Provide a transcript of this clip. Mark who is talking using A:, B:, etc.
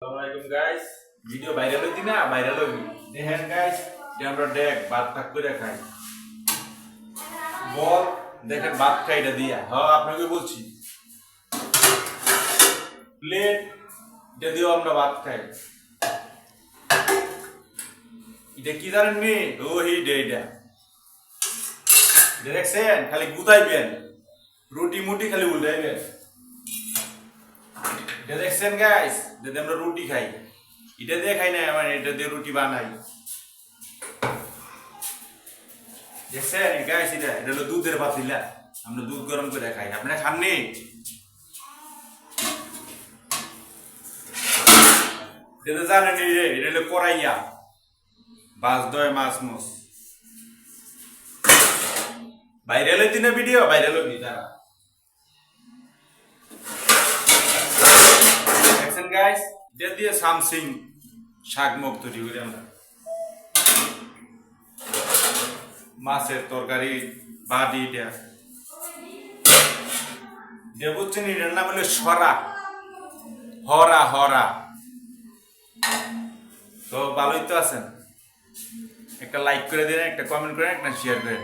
A: আসসালামু guys video viral হইতি না viral হইবি দেখেন গাইস যে আমরা দেখ ভাত টাক করে খাই বল দেখেন ভাত খাইটা দিয়া হ্যাঁ আপনাকে বলছি প্লেট এটা দিও আমরা ভাত খাই এটা কি জানেন নি ওই এটা দেখছেন খালি গুতাইবেন রুটি মুটি খালি উল্টাইবেন এটা দেখছেন গাইস যদি আমরা রুটি খাই এটা দিয়ে খাই না মানে এটা দিয়ে রুটি বানাই দেখছেন গাইস এটা হলো দুধের পাতিলা আমরা দুধ গরম করে খাই আপনারা খাননি এটা জানেন এটা হলো কড়াইয়া বাস দয় মাছ মস ভাইরাল হইতি না ভিডিও ভাইরাল হইনি তারা দেখছেন গাইস এটা দিয়ে সামসিং শাক মুখ তৈরি করি আমরা মাছের তরকারি বাটি এটা বুঝছেন এটার নাম হলো সরা হরা হরা তো ভালোই তো আছেন একটা লাইক করে দিন একটা কমেন্ট করেন একটা শেয়ার করেন